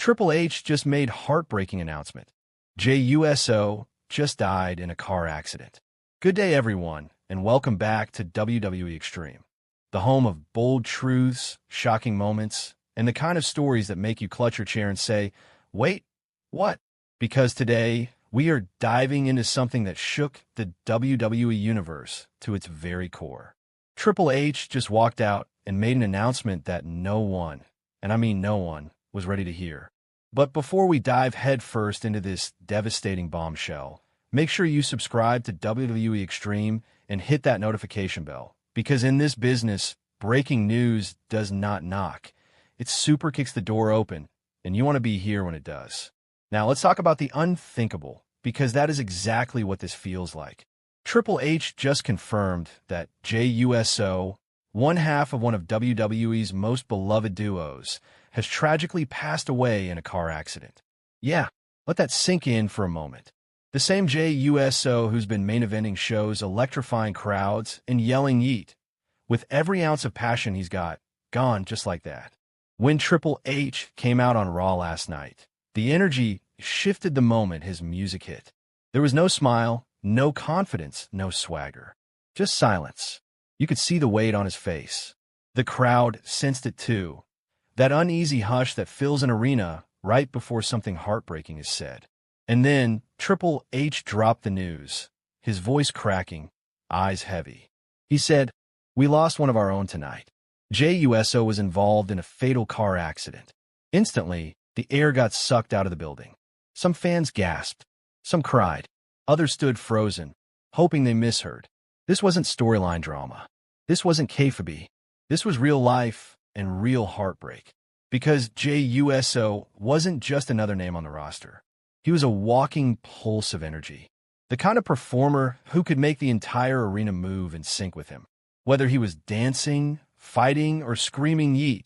Triple H just made heartbreaking announcement. Jey USO just died in a car accident. Good day, everyone, and welcome back to WWE Extreme, the home of bold truths, shocking moments, and the kind of stories that make you clutch your chair and say, wait, what? Because today, we are diving into something that shook the WWE Universe to its very core. Triple H just walked out and made an announcement that no one, and I mean no one, was ready to hear. But before we dive headfirst into this devastating bombshell, make sure you subscribe to WWE Extreme and hit that notification bell, because in this business, breaking news does not knock. It super kicks the door open, and you want to be here when it does. Now let's talk about the unthinkable, because that is exactly what this feels like. Triple H just confirmed that Jey USO, one half of one of WWE's most beloved duos, has tragically passed away in a car accident. Yeah, let that sink in for a moment. The same Jey USO who's been main eventing shows, electrifying crowds, and yelling yeet, with every ounce of passion he's got, gone just like that. When Triple H came out on Raw last night, the energy shifted the moment his music hit. There was no smile, no confidence, no swagger. Just silence. You could see the weight on his face. The crowd sensed it too. That uneasy hush that fills an arena right before something heartbreaking is said. And then Triple H dropped the news, his voice cracking, eyes heavy. He said, "We lost one of our own tonight. Jey USO was involved in a fatal car accident." Instantly, the air got sucked out of the building. Some fans gasped. Some cried. Others stood frozen, hoping they misheard. This wasn't storyline drama. This wasn't kayfabe. This was real life and real heartbreak. Because Jey USO wasn't just another name on the roster. He was a walking pulse of energy. The kind of performer who could make the entire arena move in sync with him. Whether he was dancing, fighting, or screaming yeet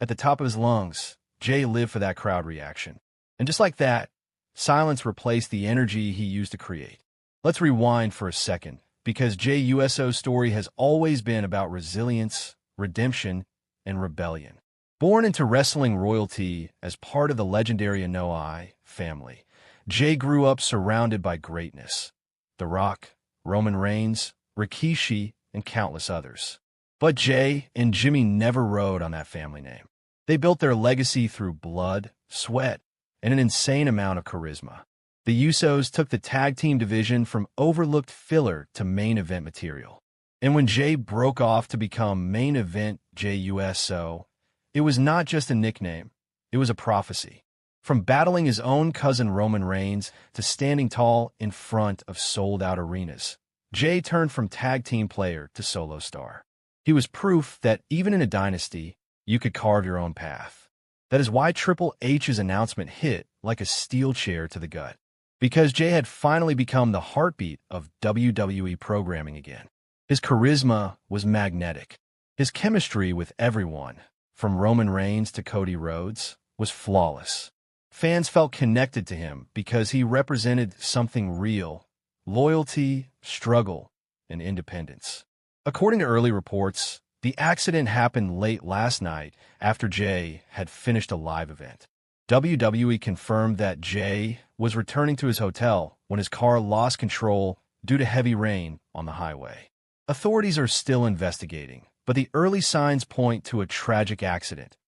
at the top of his lungs, Jey lived for that crowd reaction. And just like that, silence replaced the energy he used to create. Let's rewind for a second, because Jey USO's story has always been about resilience, redemption, and rebellion. Born into wrestling royalty as part of the legendary Anoa'i family, Jey grew up surrounded by greatness. The Rock, Roman Reigns, Rikishi, and countless others. But Jey and Jimmy never rode on that family name. They built their legacy through blood, sweat, and an insane amount of charisma. The Usos took the tag team division from overlooked filler to main event material. And when Jey broke off to become main event Jey USO, it was not just a nickname, it was a prophecy. From battling his own cousin Roman Reigns to standing tall in front of sold-out arenas, Jey turned from tag team player to solo star. He was proof that even in a dynasty, you could carve your own path. That is why Triple H's announcement hit like a steel chair to the gut. Because Jey had finally become the heartbeat of WWE programming again. His charisma was magnetic. His chemistry with everyone, from Roman Reigns to Cody Rhodes, was flawless. Fans felt connected to him because he represented something real: loyalty, struggle, and independence. According to early reports, the accident happened late last night after Jey had finished a live event. WWE confirmed that Jey was returning to his hotel when his car lost control due to heavy rain on the highway. Authorities are still investigating, but the early signs point to a tragic accident.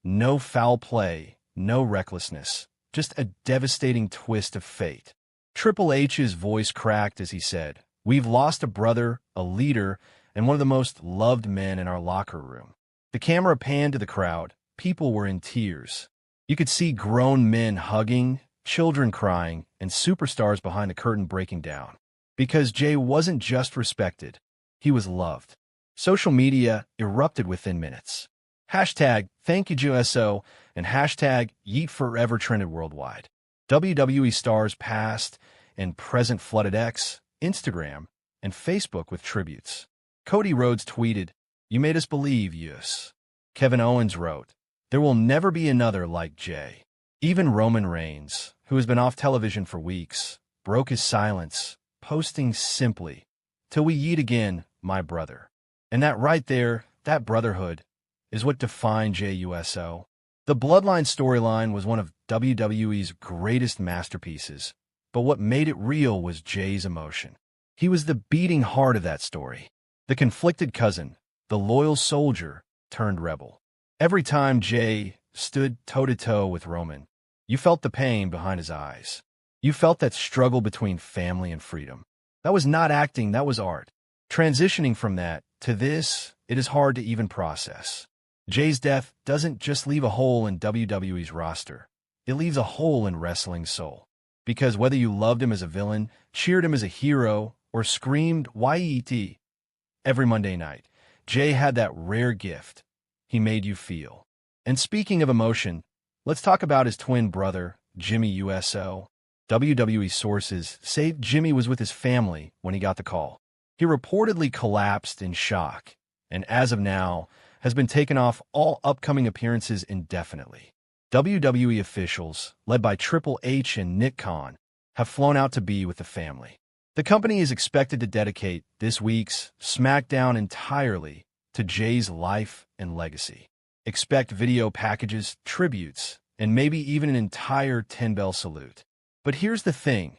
No foul play, no recklessness, just a devastating twist of fate. Triple H's voice cracked as he said, "We've lost a brother, a leader, and one of the most loved men in our locker room." The camera panned to the crowd. People were in tears. You could see grown men hugging, children crying, and superstars behind the curtain breaking down. Because Jey wasn't just respected, he was loved. Social media erupted within minutes. Hashtag Thank You USO and hashtag Yeet Forever trended worldwide. WWE stars past and present flooded X, Instagram, and Facebook with tributes. Cody Rhodes tweeted, "You made us believe, Yus." Kevin Owens wrote, "There will never be another like Jey." Even Roman Reigns, who has been off television for weeks, broke his silence, posting simply, "Till we yeet again, my brother." And that right there, that brotherhood, is what defined Jey USO. The Bloodline storyline was one of WWE's greatest masterpieces, but what made it real was Jey's emotion. He was the beating heart of that story. The conflicted cousin, the loyal soldier turned rebel. Every time Jey stood toe-to-toe with Roman, you felt the pain behind his eyes. You felt that struggle between family and freedom. That was not acting, that was art. Transitioning from that to this, it is hard to even process. Jey's death doesn't just leave a hole in WWE's roster. It leaves a hole in wrestling's soul. Because whether you loved him as a villain, cheered him as a hero, or screamed YET every Monday night, Jey had that rare gift. He made you feel. And speaking of emotion, let's talk about his twin brother, Jey USO. WWE sources say Jimmy was with his family when he got the call. He reportedly collapsed in shock, and as of now, has been taken off all upcoming appearances indefinitely. WWE officials, led by Triple H and Nick Khan, have flown out to be with the family. The company is expected to dedicate this week's SmackDown entirely to Jey's life and legacy. Expect video packages, tributes, and maybe even an entire 10-bell salute. But here's the thing,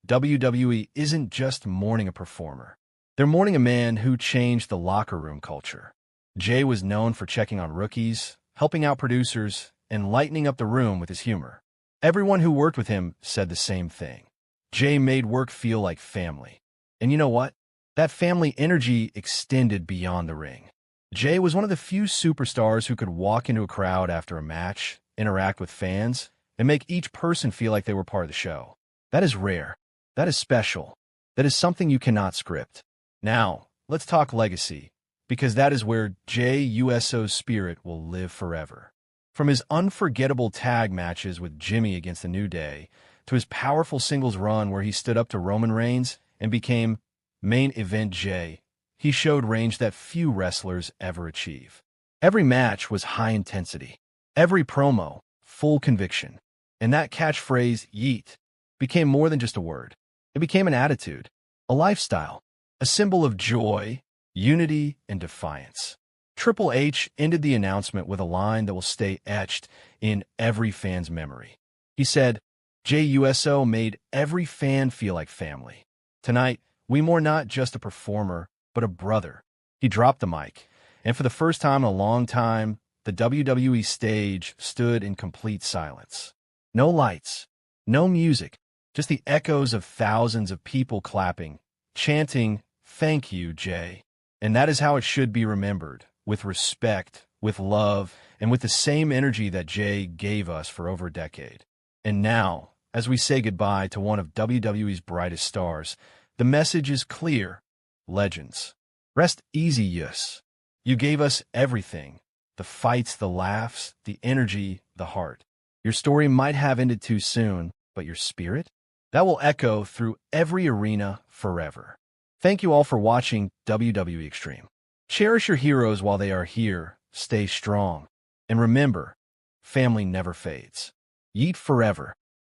WWE isn't just mourning a performer. They're mourning a man who changed the locker room culture. Jey was known for checking on rookies, helping out producers, and lightening up the room with his humor. Everyone who worked with him said the same thing. Jey made work feel like family. And you know what? That family energy extended beyond the ring. Jey was one of the few superstars who could walk into a crowd after a match, interact with fans, and make each person feel like they were part of the show. That is rare. That is special. That is something you cannot script. Now, let's talk legacy, because that is where Jey USO's spirit will live forever. From his unforgettable tag matches with Jimmy against the New Day, to his powerful singles run where he stood up to Roman Reigns and became main event Jey, he showed range that few wrestlers ever achieve. Every match was high intensity. Every promo, full conviction. And that catchphrase, yeet, became more than just a word. It became an attitude, a lifestyle, a symbol of joy, unity, and defiance. Triple H ended the announcement with a line that will stay etched in every fan's memory. He said, Jey USO made every fan feel like family. Tonight, we mourn not just a performer, but a brother. He dropped the mic, and for the first time in a long time, the WWE stage stood in complete silence. No lights, no music, just the echoes of thousands of people clapping, chanting, "Thank you, Jey." And that is how it should be remembered, with respect, with love, and with the same energy that Jey gave us for over a decade. And now, as we say goodbye to one of WWE's brightest stars, the message is clear. Legends. Rest easy, USO. You gave us everything. The fights, the laughs, the energy, the heart. Your story might have ended too soon, but your spirit? That will echo through every arena forever. Thank you all for watching WWE Extreme. Cherish your heroes while they are here, stay strong, and remember, family never fades. Yeet forever.